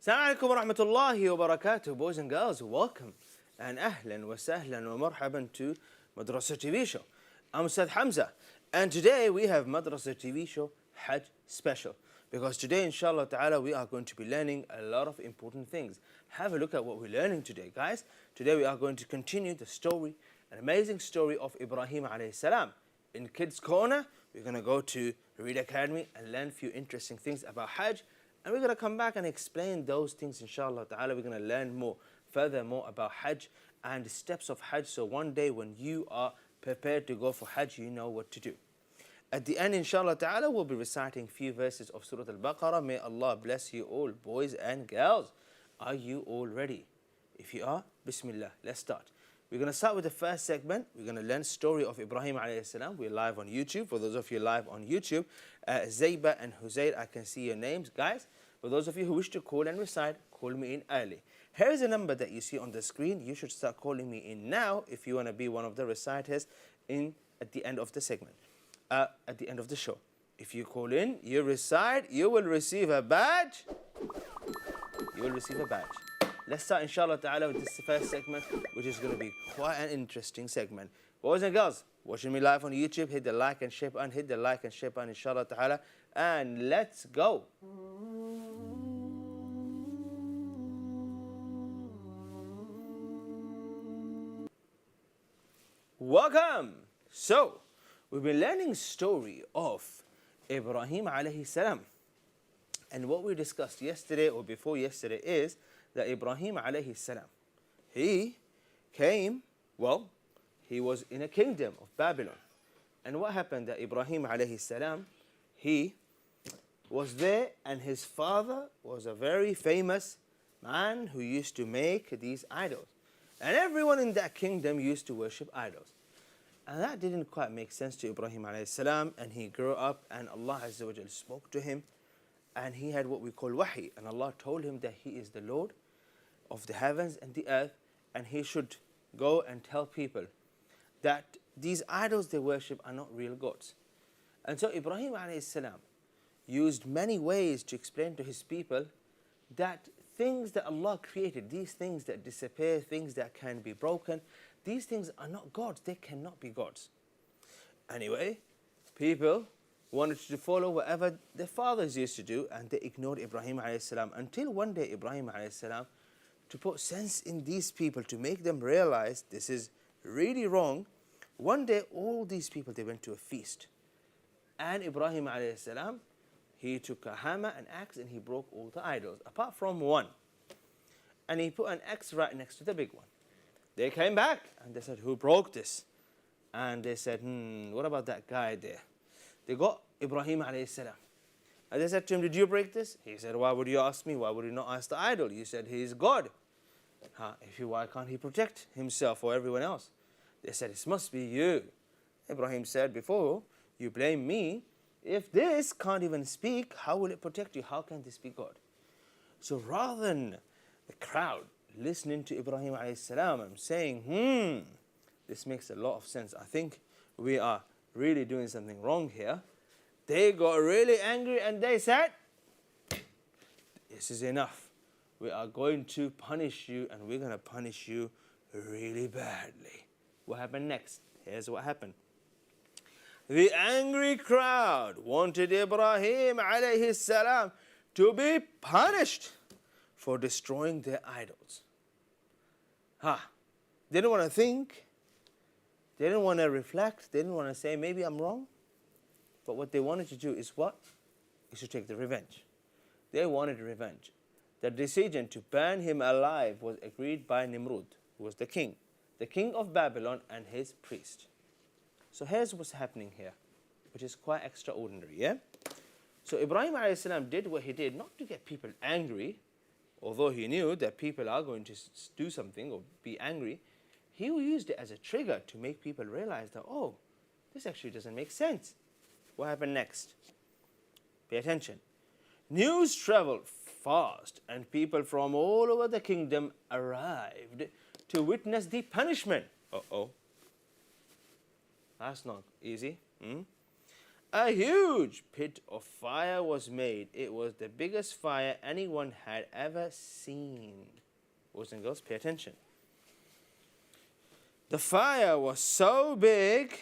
Assalamu alaikum wa rahmatullahi wa barakatuh, boys and girls. Welcome and ahlan wa sahlan wa marhaban to Madrasa TV show. I'm Ustaz Hamza, and today we have Madrasa TV show Hajj special, because today inshallah ta'ala we are going to be learning a lot of important things. Have a look at what we're learning today, guys. Today we are going to continue the story, an amazing story of Ibrahim alayhi salam. In Kids Corner, we're going to go to Read Academy and learn a few interesting things about Hajj. And we're going to come back and explain those things, inshallah ta'ala. We're going to learn more, furthermore, about Hajj and the steps of Hajj. So one day when you are prepared to go for Hajj, you know what to do. At the end, inshallah ta'ala, we'll be reciting a few verses of Surah Al-Baqarah. May Allah bless you all, boys and girls. Are you all ready? If you are, Bismillah, let's start. We're going to start with the first segment. We're going to learn the story of Ibrahim alayhi salam. We're live on YouTube. For those of you live on YouTube, Zayba and Huzayr, I can see your names, guys. For those of you who wish to call and recite, call me in early. Here is a number that you see on the screen. You should start calling me in now if you want to be one of the reciters at the end of the segment, at the end of the show. If you call in, you recite, you will receive a badge. You will receive a badge. Let's start, inshallah ta'ala, with this first segment, which is going to be quite an interesting segment. Boys and girls, watching me live on YouTube, hit the like and share button, hit the like and share button, inshallah ta'ala, and let's go. Welcome. So, we've been learning the story of Ibrahim alayhi salam. And what we discussed yesterday or before yesterday is that Ibrahim alayhi salam, he was in a kingdom of Babylon. And what happened that Ibrahim alayhi salam, he was there, and his father was a very famous man who used to make these idols. And everyone in that kingdom used to worship idols. And that didn't quite make sense to Ibrahim alayhi salam, and he grew up, and Allah Azza wa Jal spoke to him, and he had what we call wahi, and Allah told him that he is the Lord of the heavens and the earth, and he should go and tell people that these idols they worship are not real gods. And so Ibrahim alayhi salam used many ways to explain to his people that things that Allah created, these things that disappear, things that can be broken, these things are not gods, they cannot be gods. Anyway, people wanted to follow whatever their fathers used to do, and they ignored Ibrahim alayhi salam, until one day Ibrahim alayhi salam, to put sense in these people, to make them realize this is really wrong. One day all these people, they went to a feast, and Ibrahim alayhi salam, he took a hammer, an axe, and he broke all the idols apart from one, and he put an axe right next to the big one. They came back and they said, who broke this? And they said, what about that guy there? They got Ibrahim alayhi salam, and they said to him, did you break this? He said, why would you ask me? Why would you not ask the idol? You said he is God. Why can't he protect himself or everyone else? They said, it must be you. Ibrahim said before, you blame me. If this can't even speak, how will it protect you? How can this be God? So rather than the crowd listening to Ibrahim alayhi salam and saying, this makes a lot of sense, I think we are really doing something wrong here, they got really angry and they said, this is enough. We are going to punish you, and we're going to punish you really badly. What happened next? Here's what happened. The angry crowd wanted Ibrahim alayhi salam to be punished for destroying their idols. They didn't want to think. They didn't want to reflect. They didn't want to say, maybe I'm wrong. But what they wanted to do is what? Is to take the revenge. They wanted revenge. The decision to burn him alive was agreed by Nimrud, who was the king of Babylon, and his priest. So here's what's happening here, which is quite extraordinary, yeah? So Ibrahim alayhi salam did what he did, not to get people angry, although he knew that people are going to do something or be angry. He used it as a trigger to make people realize that, oh, this actually doesn't make sense. What happened next? Pay attention. News traveled fast, and people from all over the kingdom arrived to witness the punishment. Uh-oh. That's not easy. A huge pit of fire was made. It was the biggest fire anyone had ever seen. Boys and girls, pay attention. The fire was so big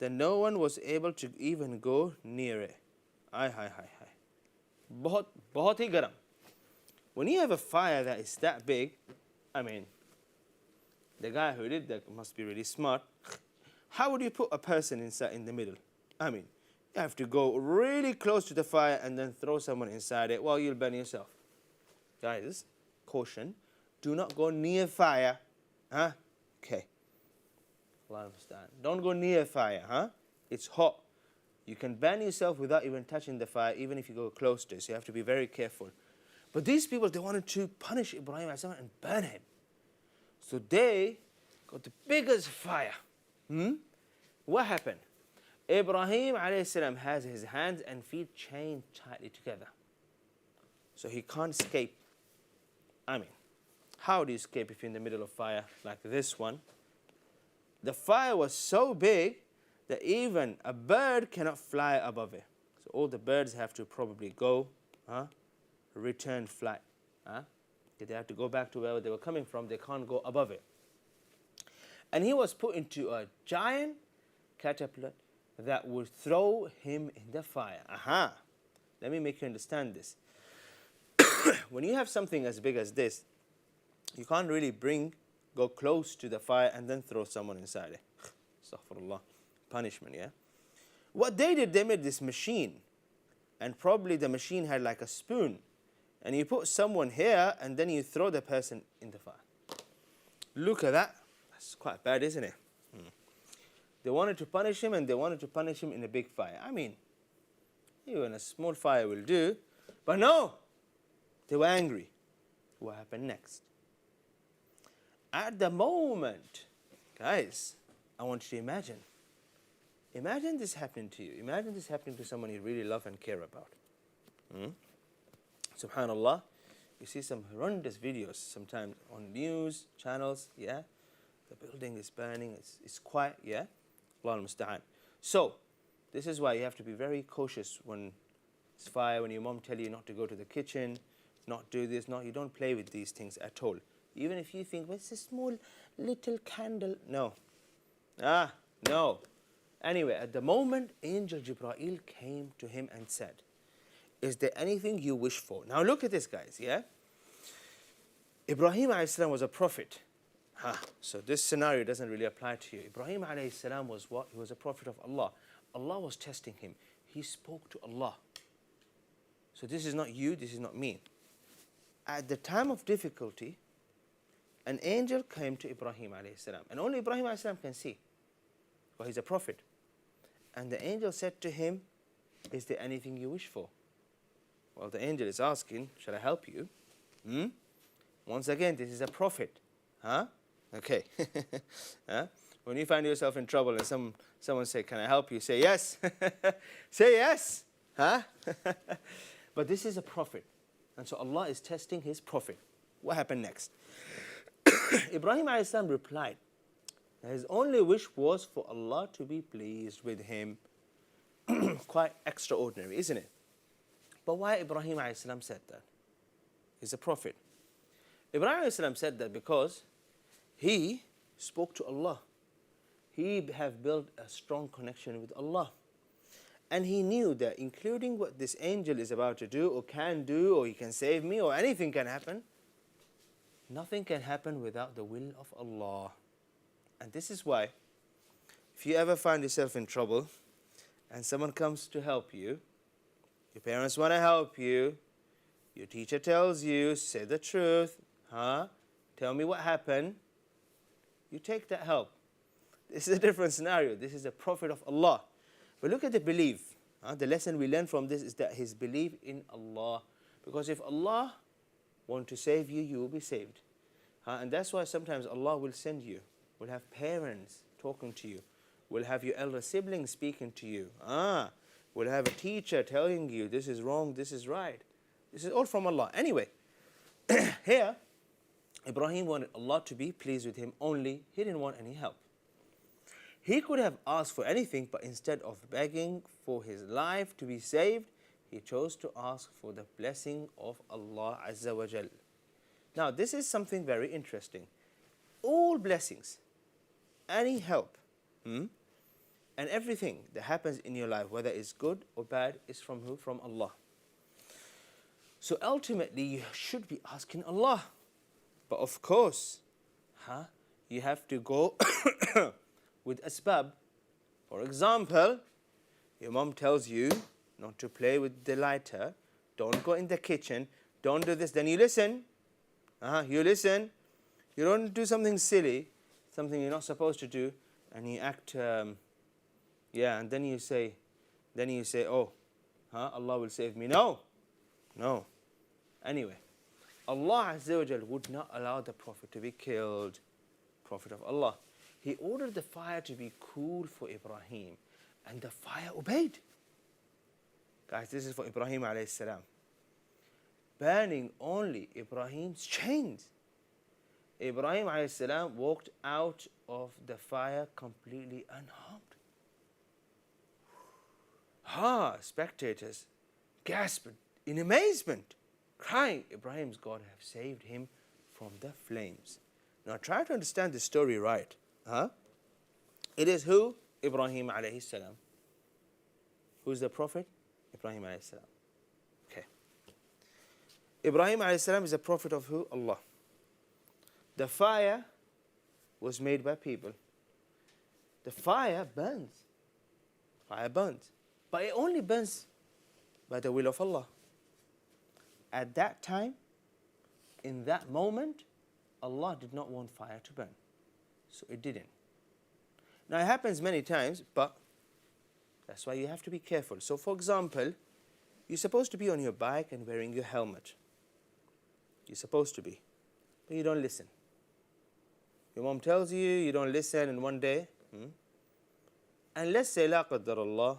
that no one was able to even go near it. Hi. बहुत ही गरम. When you have a fire that is that big, I mean, the guy who did that must be really smart. How would you put a person inside in the middle? I mean, you have to go really close to the fire and then throw someone inside it. Well, you'll burn yourself. Guys, caution, do not go near fire. Huh? Okay. Allah understand. Don't go near fire, huh? It's hot. You can burn yourself without even touching the fire, even if you go close to it. So you have to be very careful. But these people, they wanted to punish Ibrahim and burn him. So they got the biggest fire. What happened? Ibrahim a.s. has his hands and feet chained tightly together. So he can't escape. I mean, how do you escape if you're in the middle of fire like this one? The fire was so big that even a bird cannot fly above it. So all the birds have to probably go, return flight. They have to go back to where they were coming from. They can't go above it. And he was put into a giant catapult that would throw him in the fire. Let me make you understand this. When you have something as big as this, you can't really go close to the fire and then throw someone inside it. Astaghfirullah. Punishment, yeah? What they did, they made this machine. And probably the machine had like a spoon. And you put someone here and then you throw the person in the fire. Look at that. That's quite bad, isn't it? They wanted to punish him, and they wanted to punish him in a big fire. I mean, even a small fire will do. But no! They were angry. What happened next? At the moment, guys, I want you to imagine. Imagine this happening to you. Imagine this happening to someone you really love and care about. Subhanallah, you see some horrendous videos sometimes on news channels, yeah? The building is burning, it's quiet, yeah? Allah al-musta'an. So, this is why you have to be very cautious when it's fire, when your mom tells you not to go to the kitchen, not do this, you don't play with these things at all. Even if you think, well, it's a small little candle. No. No. Anyway, at the moment, Angel Jibreel came to him and said, is there anything you wish for? Now look at this, guys, yeah? Ibrahim a.s. was a prophet. So this scenario doesn't really apply to you. Ibrahim a.s. was what? He was a prophet of Allah. Allah was testing him. He spoke to Allah. So this is not you, this is not me. At the time of difficulty, an angel came to Ibrahim a.s. And only Ibrahim a.s. can see. Well, he's a prophet. And the angel said to him, is there anything you wish for? Well, the angel is asking, shall I help you? Once again, this is a prophet. Okay. When you find yourself in trouble and someone say, can I help you? Say yes. Say yes. But this is a prophet. And so Allah is testing his prophet. What happened next? Ibrahim a.s. replied that his only wish was for Allah to be pleased with him. Quite extraordinary, isn't it? But why Ibrahim a.s. said that? He's a prophet. Ibrahim a.s. said that because he spoke to Allah. He have built a strong connection with Allah. And he knew that including what this angel is about to do or can do or he can save me or anything can happen, nothing can happen without the will of Allah. And this is why if you ever find yourself in trouble and someone comes to help you, your parents want to help you, your teacher tells you, say the truth, tell me what happened, you take that help. This is a different scenario. This is a prophet of Allah. But look at the belief. The lesson we learn from this is that his belief in Allah. Because if Allah want to save you, you will be saved. And that's why sometimes Allah will send you, will have parents talking to you, will have your elder siblings speaking to you, will have a teacher telling you this is wrong, this is right. This is all from Allah. Anyway, here, Ibrahim wanted Allah to be pleased with him only. He didn't want any help. He could have asked for anything, but instead of begging for his life to be saved, he chose to ask for the blessing of Allah Azza wa Jal. Now, this is something very interesting. All blessings, any help, and everything that happens in your life, whether it's good or bad, is from who? From Allah. So ultimately, you should be asking Allah. But of course, you have to go with asbab. For example, your mom tells you not to play with the lighter, don't go in the kitchen, don't do this, then you listen. You listen, you don't do something silly, something you're not supposed to do, and you act, and then you say, oh, Allah will save me. No. Anyway, Allah Azza wa Jal would not allow the Prophet to be killed, Prophet of Allah. He ordered the fire to be cool for Ibrahim, and the fire obeyed. Guys, this is for Ibrahim alayhi salam. Burning only Ibrahim's chains. Ibrahim alayhi salam walked out of the fire completely unharmed. Spectators gasped in amazement, crying, Ibrahim's God have saved him from the flames. Now try to understand the story right. It is who? Ibrahim alayhi salam. Who's the Prophet? Ibrahim alayhi salam. Okay. Ibrahim alayhi salam is a prophet of who? Allah. The fire was made by people. The fire burns. Fire burns. But it only burns by the will of Allah. At that time, in that moment, Allah did not want fire to burn. So it didn't. Now it happens many times, but that's why you have to be careful. So for example, you're supposed to be on your bike and wearing your helmet. You're supposed to be, but you don't listen. Your mom tells you, you don't listen, and one day, and let's say, la qaddar Allah,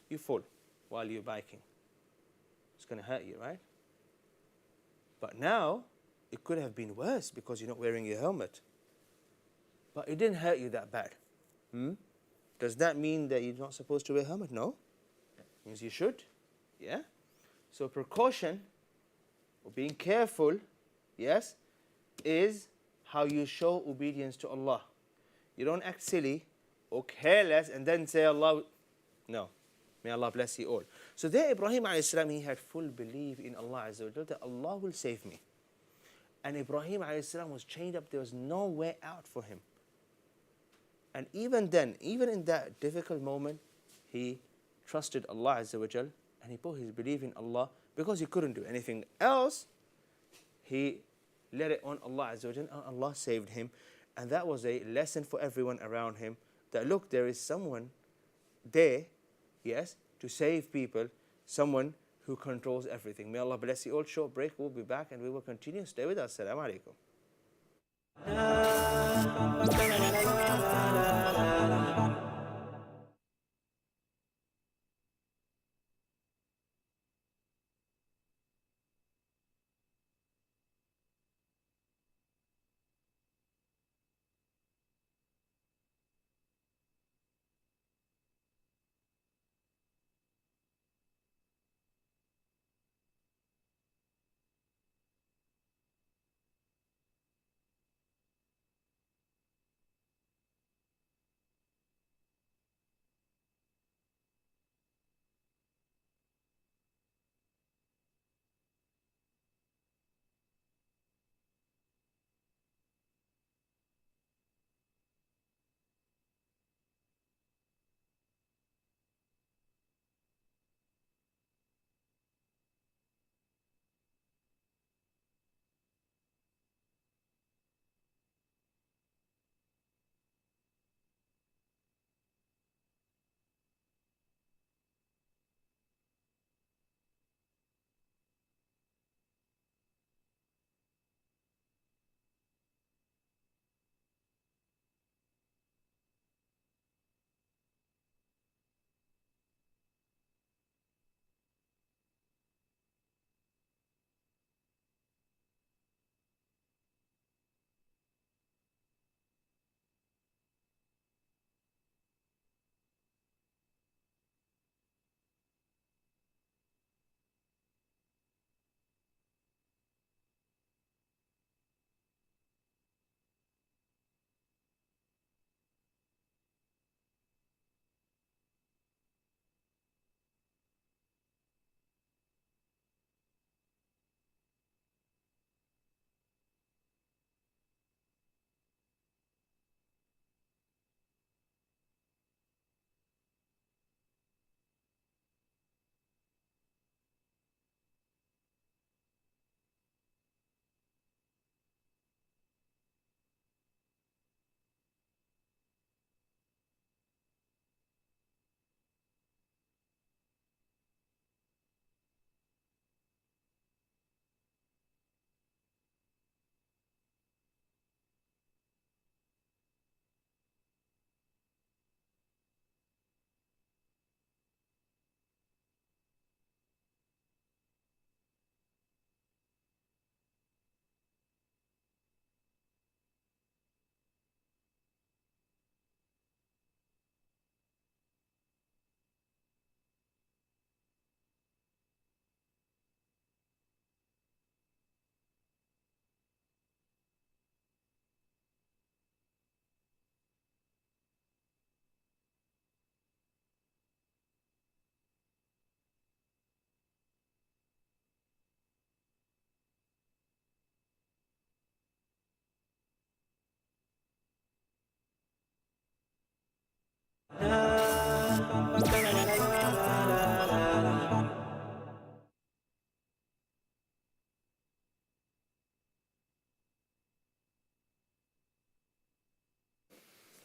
you fall while you're biking. It's going to hurt you, right? But now, it could have been worse because you're not wearing your helmet. But it didn't hurt you that bad. Does that mean that you're not supposed to wear a helmet? No. It means you should. Yeah? So precaution, or being careful, yes, is how you show obedience to Allah. You don't act silly or careless and then say Allah. No. May Allah bless you all. So there Ibrahim alayhi salam, he had full belief in Allah Azza wa Jalla that Allah will save me. And Ibrahim alayhi salam was chained up. There was no way out for him. And even then, even in that difficult moment, he trusted Allah Azza wa Jal, and he put his belief in Allah because he couldn't do anything else. He let it on Allah Azza wa Jal, and Allah saved him. And that was a lesson for everyone around him, that look, there is someone there, yes, to save people, someone who controls everything. May Allah bless you all. Short break, we'll be back and we will continue. Stay with us. Assalamu alaikum.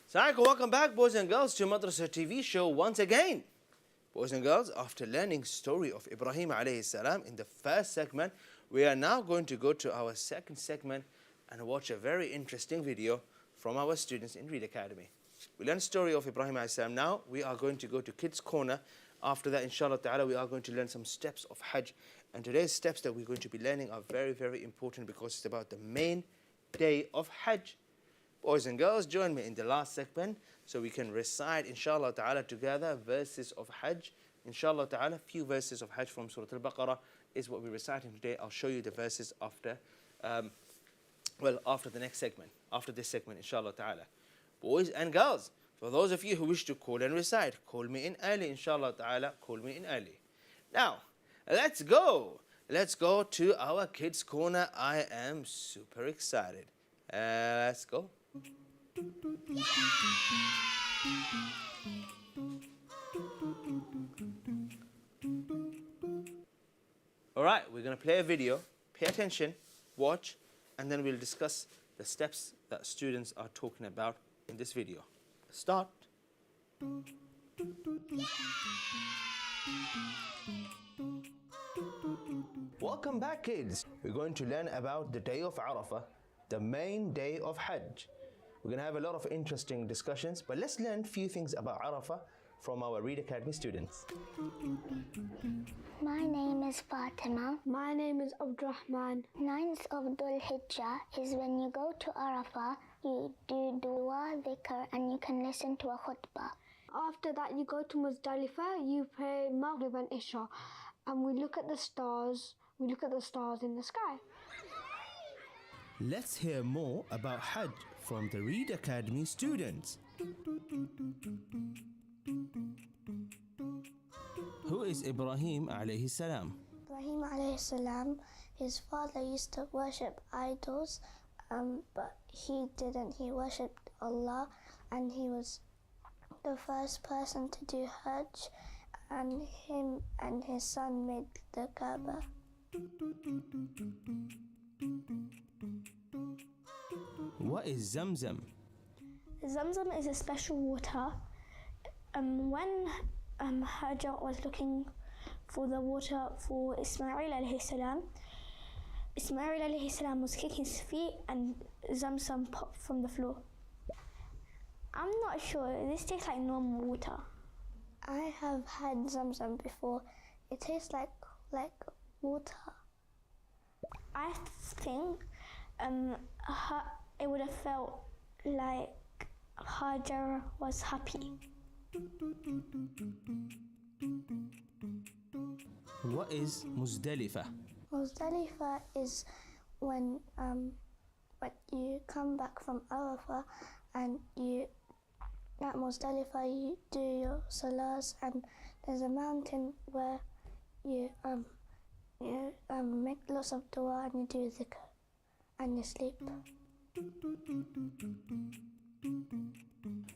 Assalamualaikum, welcome back, boys and girls, to Madrasa TV show once again. Boys and girls, after learning story of Ibrahim alayhi salam in the first segment, we are now going to go to our second segment and watch a very interesting video from our students in Read Academy. We learned story of Ibrahim alayhi salam. Now we are going to go to Kids Corner. After that, inshallah ta'ala, we are going to learn some steps of Hajj. And today's steps that we're going to be learning are very, very important because it's about the main day of Hajj. Boys and girls, join me in the last segment so we can recite, inshallah ta'ala, together verses of Hajj. Inshallah ta'ala, few verses of Hajj from Surah Al-Baqarah is what we're reciting today. I'll show you the verses after, after the next segment, after this segment, inshallah ta'ala. Boys and girls, for those of you who wish to call and recite, call me in early, inshallah ta'ala, call me in early. Now, let's go. Let's go to our Kids Corner. I am super excited. Let's go. Alright, we're going to play a video. Pay attention, watch, and then we'll discuss the steps that students are talking about in this video. Start. Welcome back, kids. We're going to learn about the day of Arafah, the main day of Hajj. We're going to have a lot of interesting discussions, but let's learn a few things about Arafah from our Read Academy students. My name is Fatima. My name is Abdurrahman. 9th of Dhul Hijjah is when you go to Arafah, you do dua, dhikr, and you can listen to a khutbah. After that, you go to Muzdalifah, you pray Maghrib and Isha, and we look at the stars. We look at the stars in the sky. Let's hear more about Hajj from the Read Academy students. Who is Ibrahim alayhi salam? Ibrahim alayhi salam, his father used to worship idols, but he didn't. He worshipped Allah, and he was the first person to do Hajj, and him and his son made the Kaaba. What is Zamzam? Zamzam is a special water. When Hajar was looking for the water for Ismail alayhi salam, Ismail alayhi salam was kicking his feet and Zamzam popped from the floor. I'm not sure, this tastes like normal water. I have had Zamzam before. It tastes like water. I think it would have felt like Hajar was happy. What is Muzdalifah? Muzdalifah is when you come back from Arafah and at Muzdalifah you do your salahs, and there's a mountain where you make lots of dua and you do dhikr and you sleep.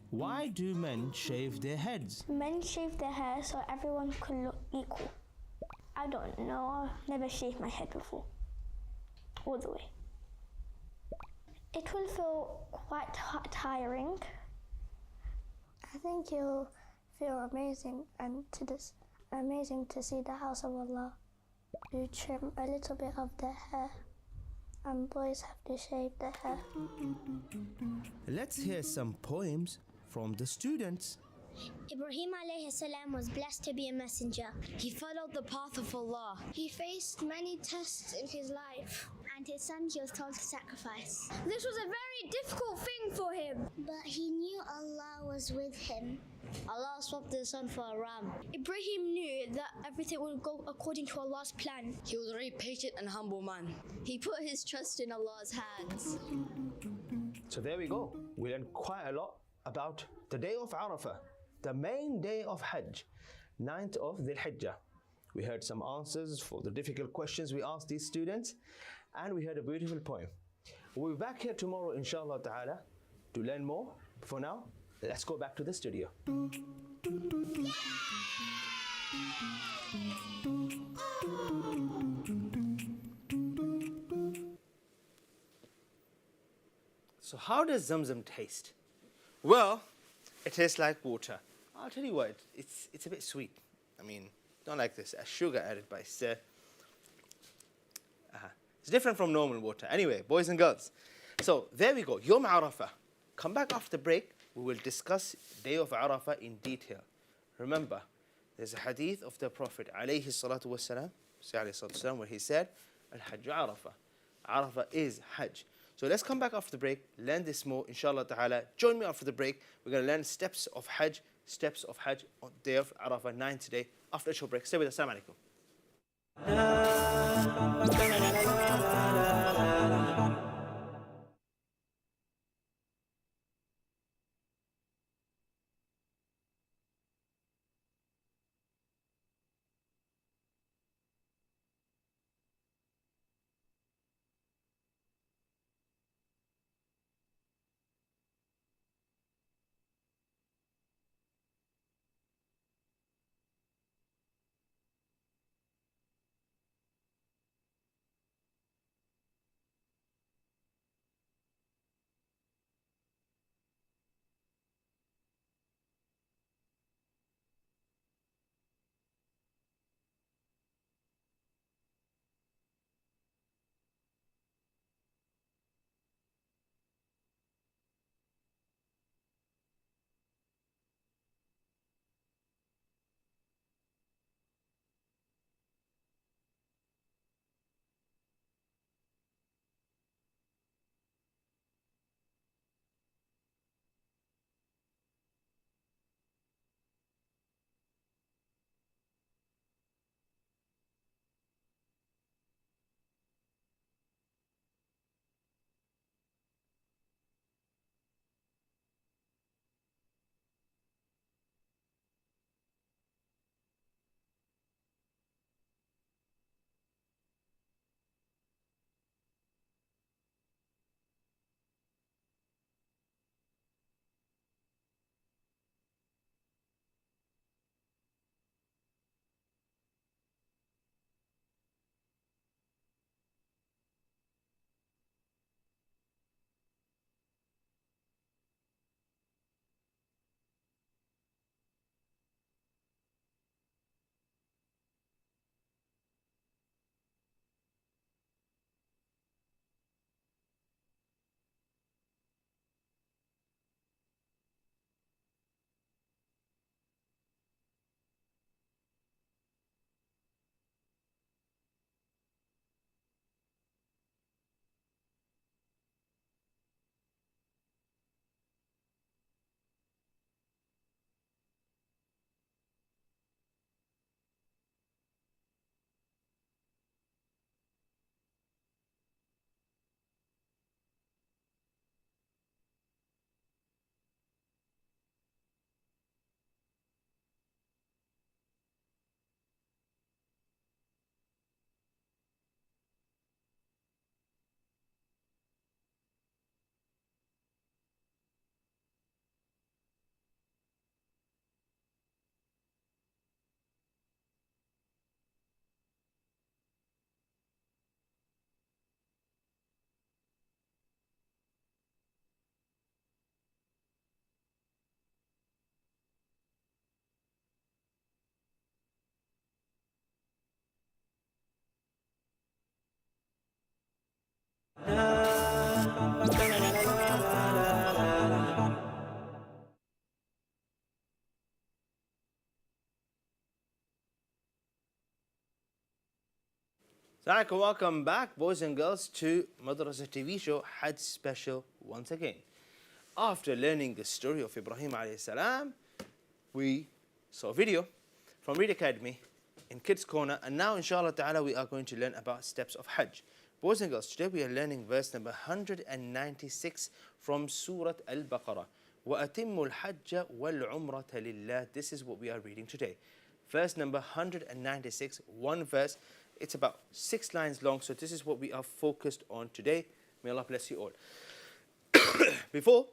Why do men shave their heads? Men shave their hair so everyone can look equal. I don't know, I've never shaved my head before, all the way. It will feel quite tiring. I think you'll feel amazing amazing to see the house of Allah. You trim a little bit of their hair, and boys have to shave their hair. Let's hear some poems from the students. Ibrahim alayhi salam was blessed to be a messenger. He followed the path of Allah. He faced many tests in his life, and his son he was told to sacrifice. This was a very difficult thing for him. But he knew Allah was with him. Allah swapped his son for a ram. Ibrahim knew that everything would go according to Allah's plan. He was a very patient and humble man. He put his trust in Allah's hands. So there we go. We learned quite a lot about the day of Arafah, the main day of Hajj, 9th of Dhul Hijjah. We heard some answers for the difficult questions we asked these students, and we heard a beautiful poem. We'll be back here tomorrow, inshallah ta'ala, to learn more. For now, let's go back to the studio. So how does Zamzam taste? Well, it tastes like water. I'll tell you what, it's a bit sweet. I mean, don't like this. Sugar added, but it's different from normal water. Anyway, boys and girls. So there we go. Yom Arafah. Come back after break. We will discuss Day of Arafah in detail. Remember, there's a hadith of the Prophet alayhi salatu wasalam, where he said, Al-Hajj Arafah. Arafah is Hajj. So let's come back after the break, learn this more, inshallah ta'ala. Join me after the break. We're going to learn steps of Hajj on Day of Arafah 9 today. After a short break. Stay with us. Assalamu alaikum. Assalamu alaikum. Welcome back, boys and girls, to Madrasa TV show Hajj Special once again. After learning the story of Ibrahim alayhi salam, we saw a video from Read Academy in Kids Corner, and now inshallah ta'ala we are going to learn about steps of Hajj. Boys and girls, today we are learning verse number 196 from Surah Al-Baqarah. وَأَتِمُّ الْحَجَّ وَالْعُمْرَةَ لِلَّهِ. This is what we are reading today. Verse number 196, one verse. It's about 6 lines long, so this is what we are focused on today. May Allah bless you all. Before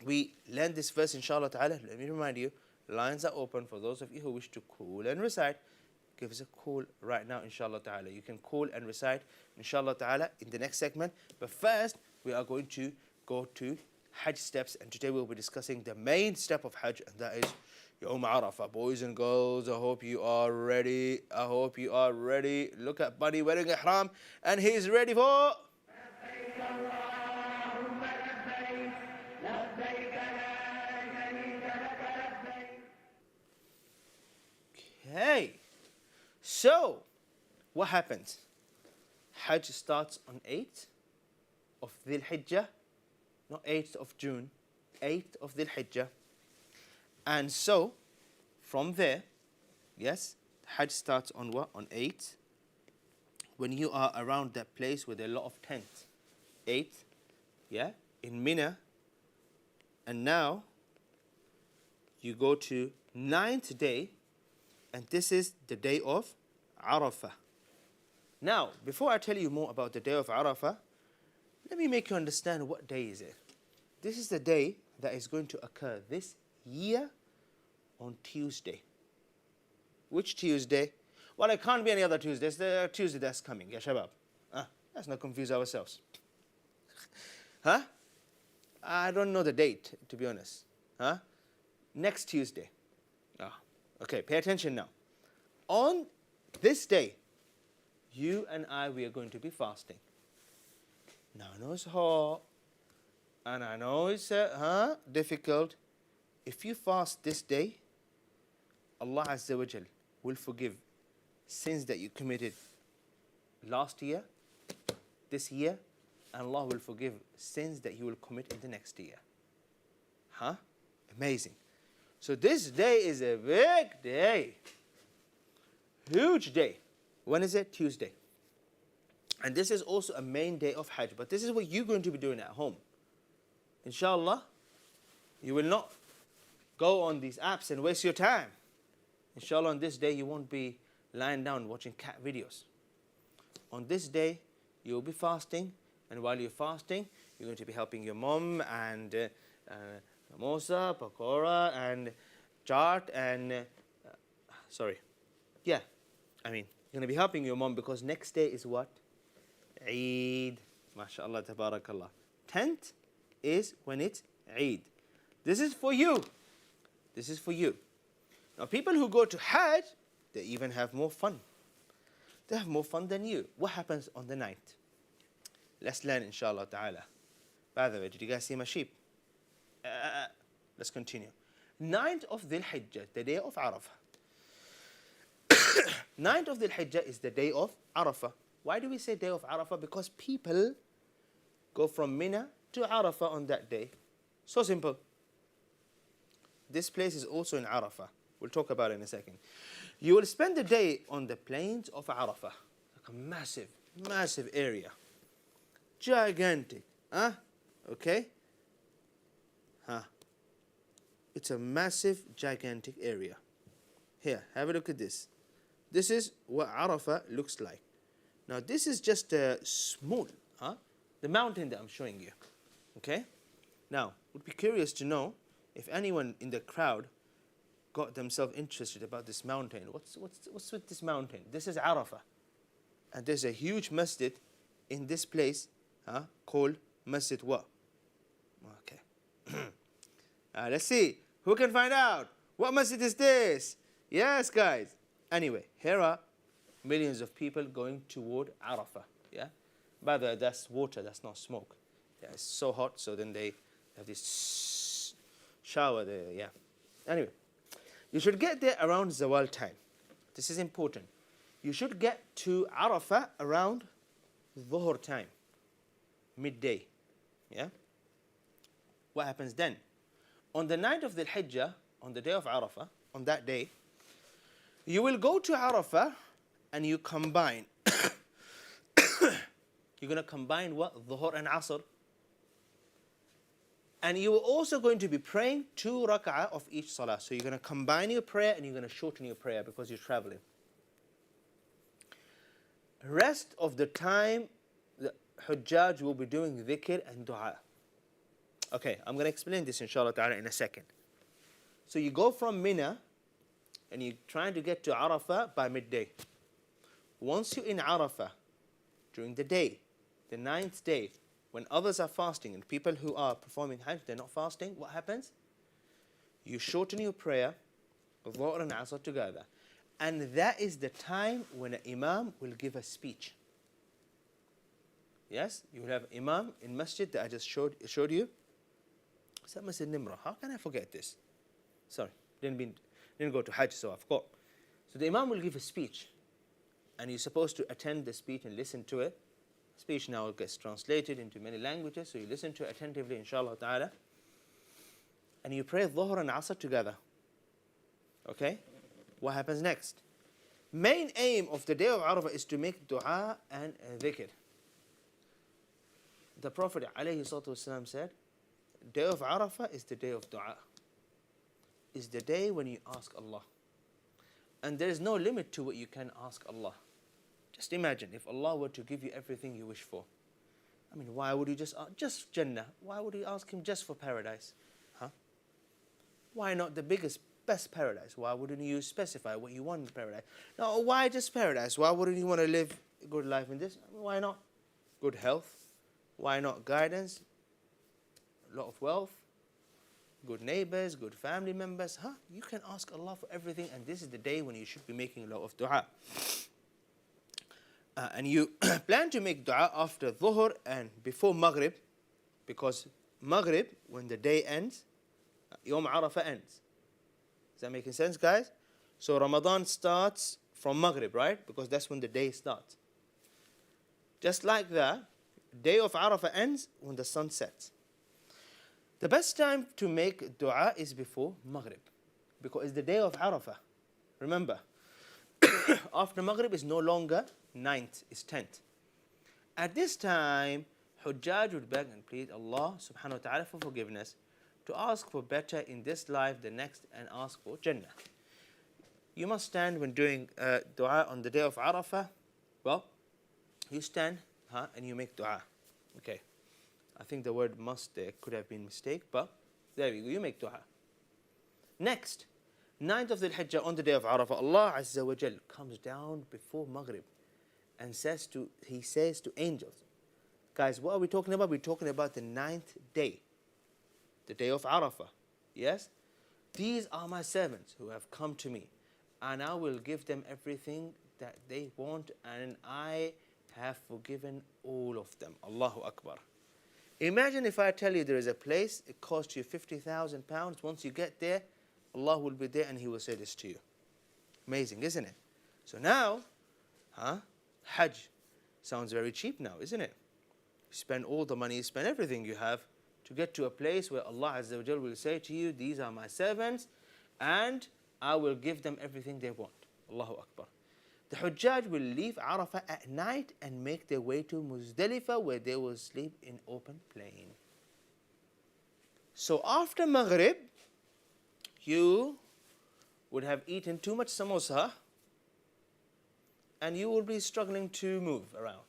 we learn this verse, inshallah ta'ala, let me remind you, lines are open for those of you who wish to call and recite. Give us a call right now, inshallah ta'ala. You can call and recite, inshallah ta'ala, in the next segment. But first, we are going to go to Hajj steps, and today we'll be discussing the main step of Hajj, and that is Yawm Arafah. Boys and girls, I hope you are ready. I hope you are ready. Look at Buddy wearing ihram, and he's ready for... Okay, so what happens? Hajj starts on 8th of Dhul Hijjah, not 8th of June, 8th of Dhul Hijjah. And so, from there, yes, Hajj starts on what? On 8th. When you are around that place with a lot of tents. 8th, yeah, in Mina. And now, you go to 9th day, and this is the day of Arafah. Now, before I tell you more about the day of Arafah, let me make you understand what day is it. This is the day that is going to occur this year on Tuesday. Which Tuesday? Well, it can't be any other Tuesday. It's the Tuesday that's coming. Ya Shabab. Let's not confuse ourselves. Huh? I don't know the date, to be honest. Huh? Next Tuesday. Okay, pay attention now. On this day, you and I, we are going to be fasting. Now, I know it's hot, and I know it's difficult. If you fast this day, Allah Azza wa Jal will forgive sins that you committed last year, this year, and Allah will forgive sins that you will commit in the next year. Amazing. So this day is a big day. Huge day. When is it? Tuesday. And this is also a main day of Hajj. But this is what you're going to be doing at home. Inshallah, you will not go on these apps and waste your time. Inshallah, on this day, you won't be lying down watching cat videos. On this day, you'll be fasting. And while you're fasting, you're going to be helping your mom and samosa, pakora, and chaat, and you're going to be helping your mom because next day is what? Eid. MashaAllah, tabarakallah. 10th is when it's Eid. This is for you. This is for you. Now, people who go to Hajj, they even have more fun. They have more fun than you. What happens on the 9th? Let's learn, inshallah ta'ala. By the way, did you guys see my sheep? Let's continue. 9th of Dhul Hijjah, the day of Arafah. 9th of Dhul Hijjah is the day of Arafah. Why do we say day of Arafah? Because people go from Mina to Arafah on that day. So simple. This place is also in Arafah. We'll talk about it in a second. You will spend the day on the plains of Arafah. Like a massive, massive area. Gigantic. Okay? It's a massive, gigantic area. Here, have a look at this. This is what Arafah looks like. Now, this is just a small, the mountain that I'm showing you. Okay? Now, would be curious to know if anyone in the crowd got themselves interested about this mountain. What's with this mountain? This is Arafah. And there's a huge masjid in this place called Masjid what? Okay. Let's see. Who can find out? What masjid is this? Yes, guys. Anyway, here are millions of people going toward Arafah. Yeah? By the way, that's water, that's not smoke. Yeah, it's so hot, so then they have this shower there. Yeah. Anyway, you should get there around Zawal time. This is important. You should get to Arafah around Dhuhr time, midday. Yeah? What happens then? On the 9th of Dhul Hijjah, on the day of Arafah, on that day, you will go to Arafah and you combine. You're going to combine what? Dhuhr and Asr. And you are also going to be praying 2 rak'ah of each salah. So you're going to combine your prayer and you're going to shorten your prayer because you're traveling. Rest of the time, the Hujjaj will be doing dhikr and dua. Okay, I'm going to explain this inshallah ta'ala in a second. So you go from Mina and you're trying to get to Arafah by midday. Once you're in Arafah, during the day, the 9th day, when others are fasting and people who are performing Hajj, they're not fasting, what happens? You shorten your prayer, Dhuhr and Asr together. And that is the time when an Imam will give a speech. Yes, you will have Imam in Masjid that I just showed you. Is that Masjid Nimrah? How can I forget this? Sorry, didn't go to Hajj, so I forgot. So the Imam will give a speech, and you're supposed to attend the speech and listen to it. Speech now gets translated into many languages, so you listen to it attentively, inshallah ta'ala. And you pray Dhuhr and Asr together. Okay? What happens next? Main aim of the day of Arafah is to make dua and dhikr. The Prophet ﷺ said, day of Arafah is the day of dua. Is the day when you ask Allah. And there is no limit to what you can ask Allah. Just imagine if Allah were to give you everything you wish for. I mean, why would you just Jannah? Why would you ask Him just for paradise? Huh? Why not the best paradise? Why wouldn't you specify what you want in paradise? No, why just paradise? Why wouldn't you want to live a good life in this? Why not? Good health. Why not guidance? A lot of wealth. Good neighbors, good family members. Huh? You can ask Allah for everything, and this is the day when you should be making a lot of dua. And you plan to make dua after Dhuhr and before Maghrib, because Maghrib, when the day ends, Yom Arafah ends. Is that making sense, guys? So Ramadan starts from Maghrib, right? Because that's when the day starts. Just like that, day of Arafah ends when the sun sets. The best time to make dua is before Maghrib, because it's the day of Arafah. Remember, after Maghrib is no longer 9th, it's 10th. At this time, Hujjaj would beg and plead Allah subhanahu wa ta'ala for forgiveness, to ask for better in this life, the next, and ask for Jannah. You must stand when doing dua on the day of Arafah. Well, you stand and you make dua. Okay. I think the word must there could have been a mistake, but there we go, you make dua. Next, 9th of the Hajj on the day of Arafah, Allah Azza wa Jal comes down before Maghrib and He says to angels, guys, what are we talking about? We're talking about the 9th day, the day of Arafah. Yes? These are my servants who have come to me, and I will give them everything that they want, and I have forgiven all of them. Allahu Akbar. Imagine if I tell you there is a place, it costs you £50,000. Once you get there, Allah will be there and He will say this to you. Amazing, isn't it? So now, Hajj sounds very cheap now, isn't it? You spend all the money, you spend everything you have to get to a place where Allah Azza wa Jal will say to you, these are my servants, and I will give them everything they want. Allahu Akbar. The Hujjaj will leave Arafah at night and make their way to Muzdalifah, where they will sleep in open plain. So after Maghrib, you would have eaten too much samosa, and you will be struggling to move around.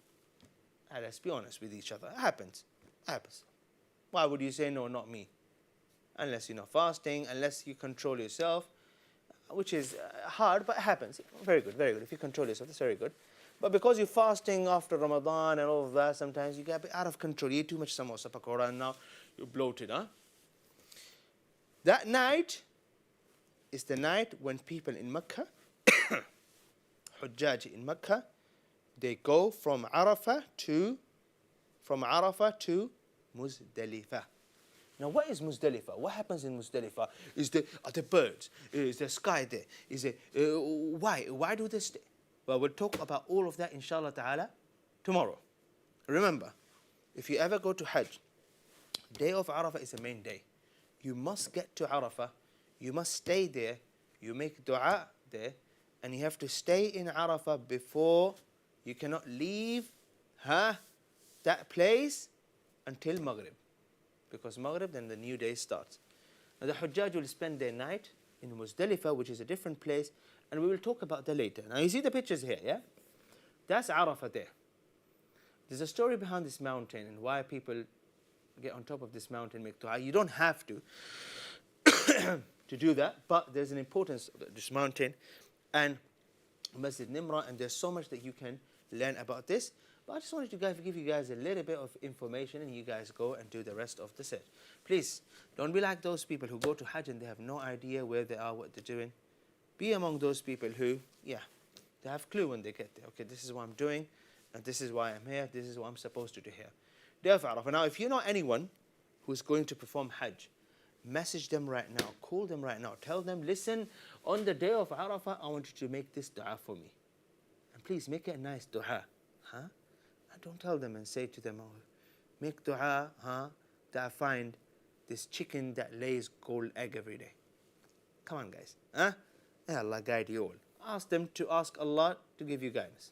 And let's be honest with each other. It happens. It happens. Why would you say, no, not me? Unless you're not fasting, unless you control yourself, which is hard, but it happens. Very good, very good. If you control yourself, that's very good. But because you're fasting after Ramadan and all of that, sometimes you get a bit out of control. You eat too much samosa, pakora, and now you're bloated, That night is the night when people in Mecca, Hujjaj in Mecca, they go from Arafah to Muzdalifah. Now, what is Muzdalifah? What happens in Muzdalifah? Are there birds? Is there sky there? Is it why? Why do they stay? Well, we'll talk about all of that, inshallah ta'ala, tomorrow. Remember, if you ever go to Hajj, day of Arafah is the main day. You must get to Arafah. You must stay there. You make dua there. And you have to stay in Arafah before you cannot leave that place until Maghrib. Because Maghrib, then the new day starts. Now the Hujjaj will spend their night in Muzdalifah, which is a different place, and we will talk about that later. Now you see the pictures here, yeah? That's Arafah there. There's a story behind this mountain and why people get on top of this mountain and make dua. You don't have to do that, but there's an importance of this mountain and Masjid Nimrah, and there's so much that you can learn about this. But I just wanted to give you guys a little bit of information, and you guys go and do the rest of the set. Please, don't be like those people who go to Hajj and they have no idea where they are, what they're doing. Be among those people who, yeah, they have clue when they get there. Okay, this is what I'm doing, and this is why I'm here, this is what I'm supposed to do here. Day of Arafah. Now, if you know anyone who's going to perform Hajj, message them right now, call them right now, tell them, listen, on the day of Arafah, I want you to make this dua for me. And please make it a nice dua. Huh? And don't tell them and say to them, oh, make dua, that I find this chicken that lays gold egg every day. Come on, guys. Huh? May Allah guide you all. Ask them to ask Allah to give you guidance.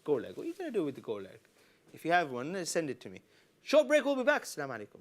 Gold egg. What are you going to do with the gold egg? If you have one, send it to me. Short break, we'll be back. Assalamu alaikum.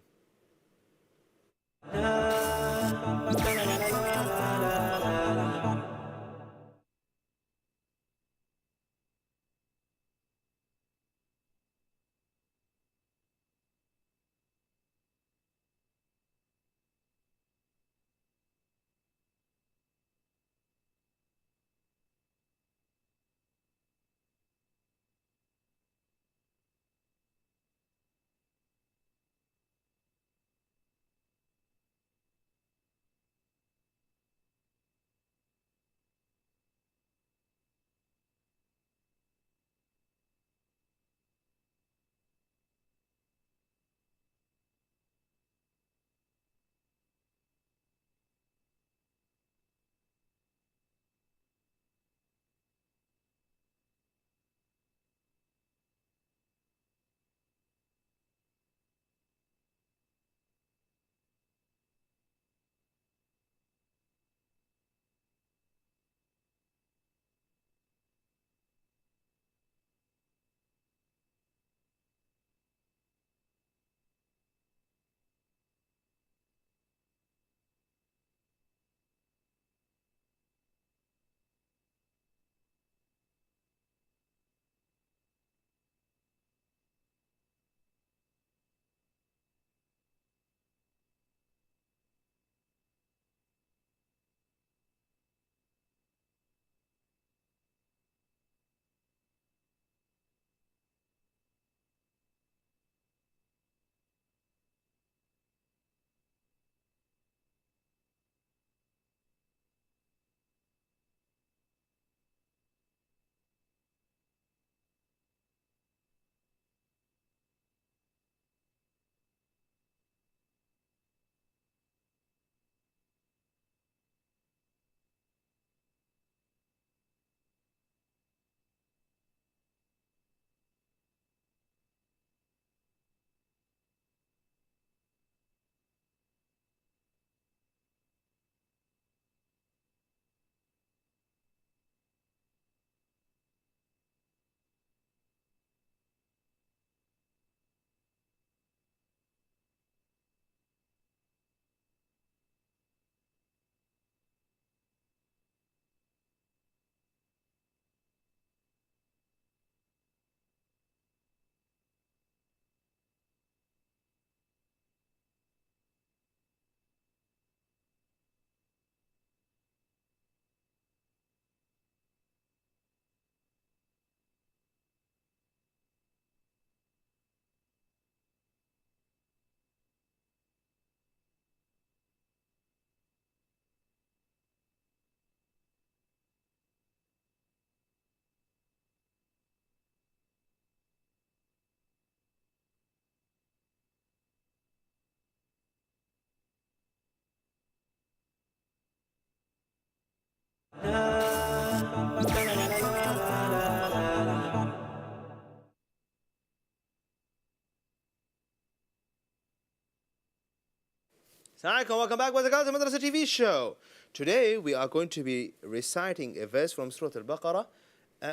Assalamu alaikum, welcome back with the Girls and Madrasa TV show. Today we are going to be reciting a verse from Surah Al-Baqarah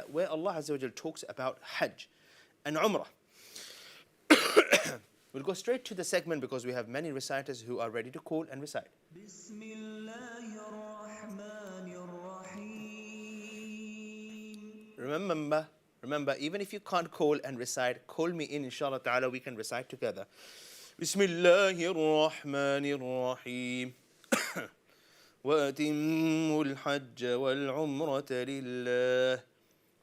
where Allah Azza wa Jal talks about Hajj and Umrah. We'll go straight to the segment because we have many reciters who are ready to call and recite. Remember, even if you can't call and recite, call me in, inshallah ta'ala, we can recite together. بسم الله الرحمن الرحيم وأتموا الحج والعمرة لله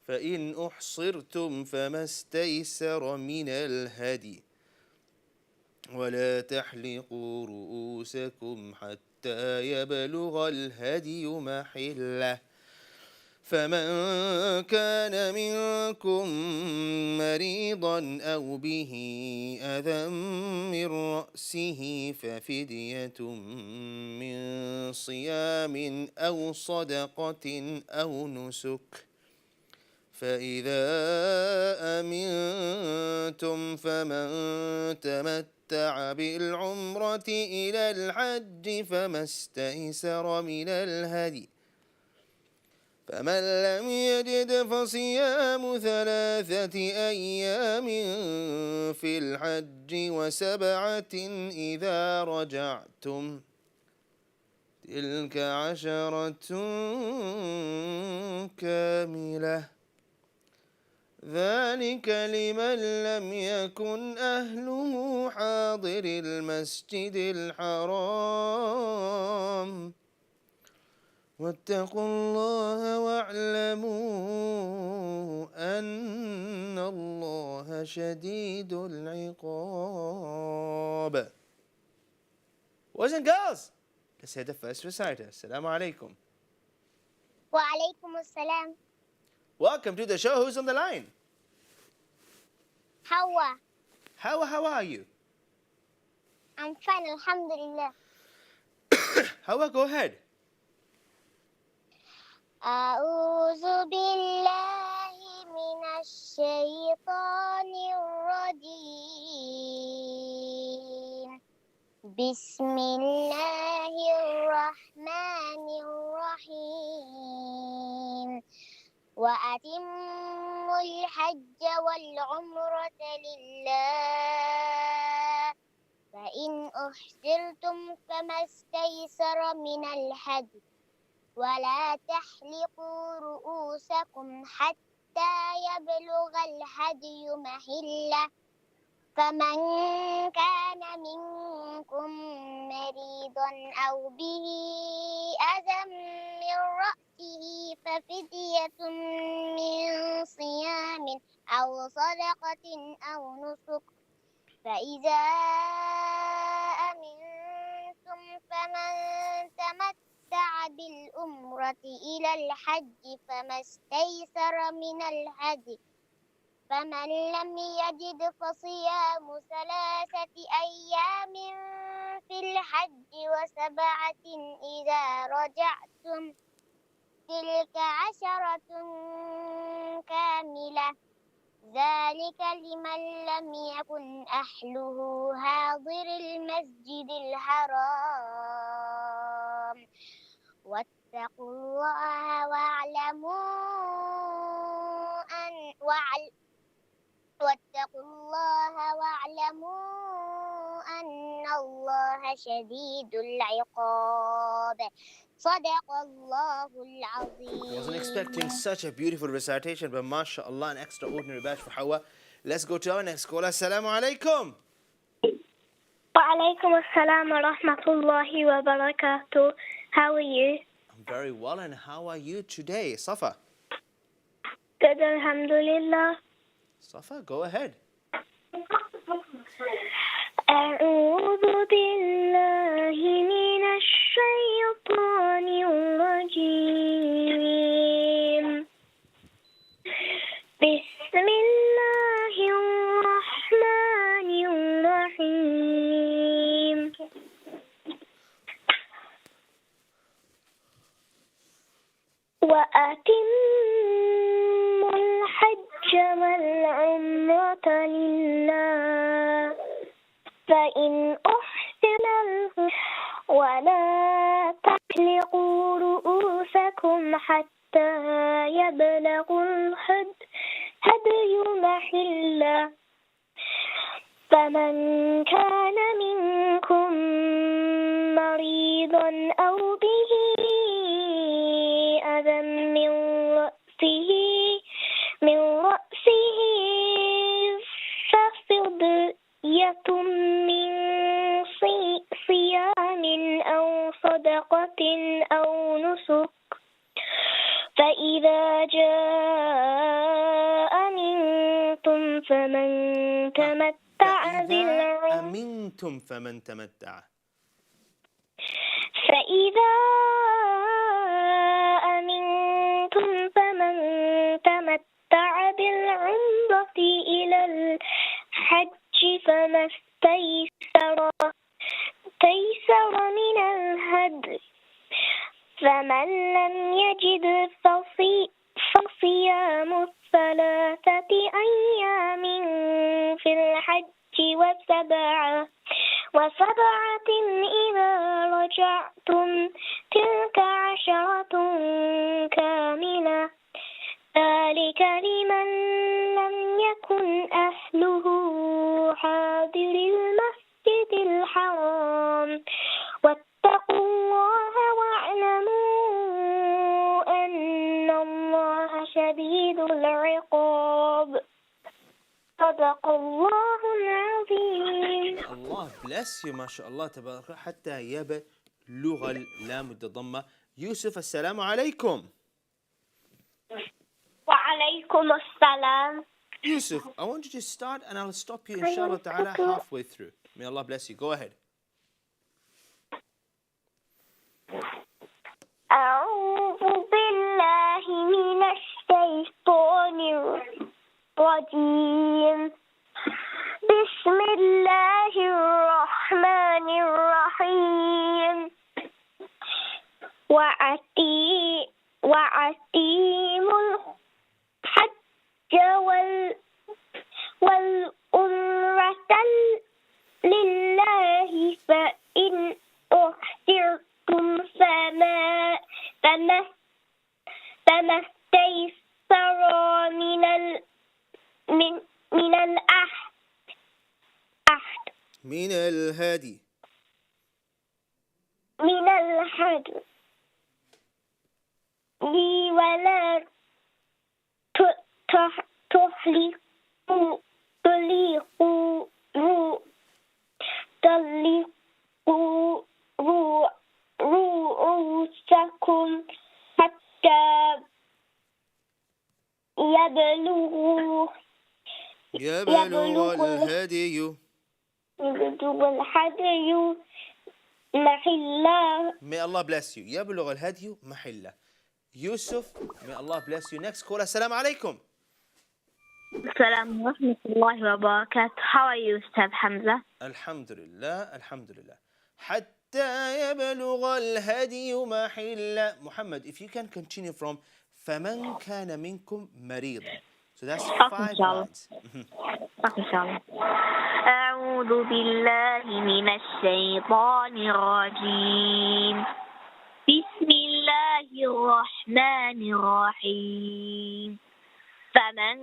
فإن أحصرتم فما استيسر من الهدي ولا تحلقوا رؤوسكم حتى يبلغ الهدي محله فمن كان منكم مريضا أو به أذى من رأسه ففدية من صيام أو صدقة أو نسك فإذا أمنتم فمن تمتع بالعمرة إلى الحج فما استيسر من الهدي فمن لم يجد فصيام 3 أيام في الحج و7 إذا رجعتم تلك 10 كاملة ذلك لمن لم يكن أهله حاضر المسجد الحرام واتقوا الله واعلموا أن الله شديد العقاب. Boys and girls, let's hear the first reciter. Assalamu alaikum. Wa alaikum assalam. Welcome to the show. Who's on the line? Hawa. How are you? I'm fine, alhamdulillah. Hawa, go ahead. أعوذ بالله من الشيطان الرجيم بسم الله الرحمن الرحيم وأتموا الحج والعمرة لله فإن أحصرتم فما استيسر من الهدي ولا تحلقوا رؤوسكم حتى يبلغ الهدي محله فمن كان منكم مريضا أو به أذى من رأسه ففدية من صيام أو صدقة أو نسك فإذا أمنتم فمن تمتع بالأمرة إلى الحج فما استيسر من الهدي فمن لم يجد فصيام 3 أيام في الحج و7 إذا رجعتم تلك 10 كاملة ذلك لمن لم يكن أهله حاضر المسجد الحرام واتقوا الله واعلموا أن الله شديد العقاب صدق الله العظيم. I wasn't expecting such a beautiful recitation, but mashallah, an extraordinary batch for Hawa. Let's go to our next caller. Assalamu alaikum. وعليكم السلام ورحمة الله وبركاته. How are you? I'm very well, and how are you today? Safa. Good, alhamdulillah. Safa, go ahead. أعوذ بالله من الشيطان الرجيم بسم الله الرحمن الرحيم وأتموا الحج والعمرة لله فإن أحسن ولا تحلقوا رؤوسكم حتى يبلغ الهدي محله فمن كان منكم مريضا أو به أذى من رأسه ففدية من صيام أو صدقة أو نسك فإذا فإذا جاء أمنتم فمن تمتع أمنتم فمن تمتع. فإذا أمنتم فمن تمتع بالعمرة إلى الحج فما استيسر من الهدي فمن لم يجد فصيام 3 أيام في الحج وسبعة إذا رجعتم تلك 10 كاملة ذلك لمن لم يكن أهله حاضر المسجد الحرام واتقوا الله واعلموا أن الله شديد العقاب صدق الله العظيم. Allah bless you ما شاء الله تبارك حتى يبلغ اللام الضمة. يوسف السلام عليكم. وعليكم السلام. Yusuf, I want you to start and I'll stop you inshallah ta'ala halfway through. May Allah bless you. Go ahead. أعوذ بالله من الشيطان الرجيم. بسم الله الرحمن الرحيم. وأتيموا الحج والعمرة لله فإن أحسرتم فما استيسر من الهدي ولا تطلقوا رؤوسكم حتى يبلغ الهدي محله. May Allah bless you. يبلغ الهدي محله. Yusuf, may Allah bless you. Next caller. Assalamu alaikum. Assalamu warahmatullahi wabarakatuh. How are you, Ustaz Hamza? Alhamdulillah, alhamdulillah. حتى يبلغ الهدي محله. Muhammad, if you can continue from فمن كان منكم مريضا. So that's 5 lines. أعوذ بالله من الشيطان الرجيم. بسم الله الرحمن الرحيم. فمن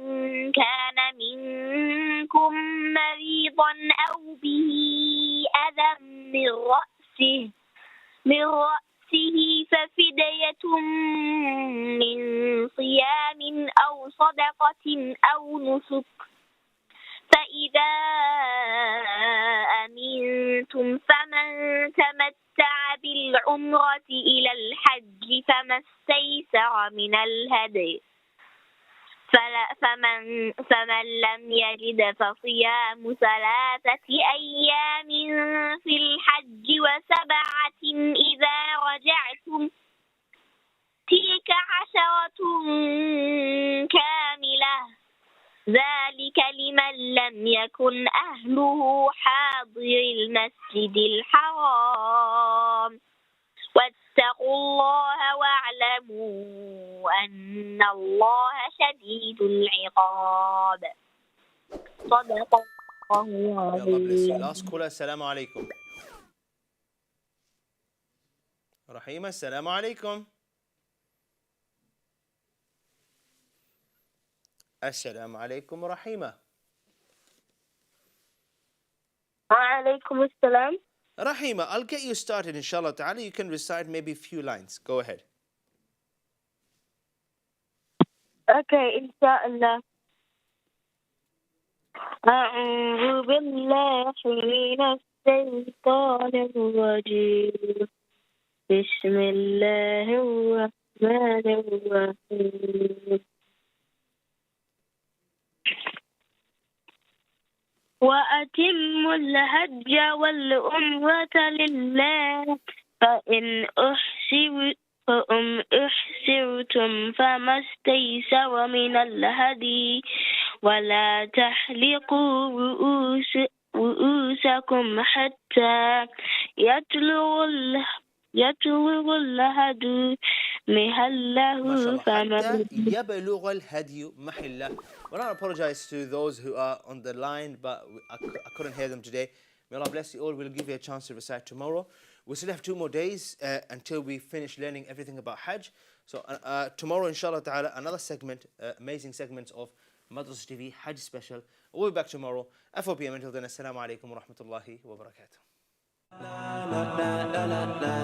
كان منكم مريضا أو به أذى من رأسه ففدية من صيام أو صدقة أو نسك فإذا أمنتم فمن تمتع بالعمرة إلى الحج فما استيسر من الهدي فمن لم يجد فصيام 3 أيام في الحج و7 إذا رجعتم تلك 10 كاملة ذلك لمن لم يكن أهله حاضر المسجد الحرام واتقوا الله واعلموا أن الله شديد العقاب صدق الله العظيم. Last caller. Assalamu alaikum. Rahima, assalamu alaikum. Assalamu alaikum, Rahima. وعليكم السلام. Rahima, I'll get you started inshallah ta'ala. You can recite maybe a few lines. Go ahead. Okay, inshallah. أعوذ بالله من الشيطان الرجيم. بسم الله الرحمن الرحيم وأتموا الحج والعمرة لله فإن أحسرتم فما استيسر من الهدي ولا تحلقوا رؤوسكم حتى يطلب الهدي محله ما شاء الله. فمن حتى يبلغ الهدي محله. Well, I apologize to those who are on the line, but I couldn't hear them today. May Allah bless you all. We'll give you a chance to recite tomorrow. We still have 2 more days until we finish learning everything about Hajj. So tomorrow, inshallah ta'ala, another segment, amazing segments of Madrasa TV Hajj special. We'll be back tomorrow at 4 p.m. Until then, assalamu alaikum wa rahmatullahi wa barakatuh. La la la la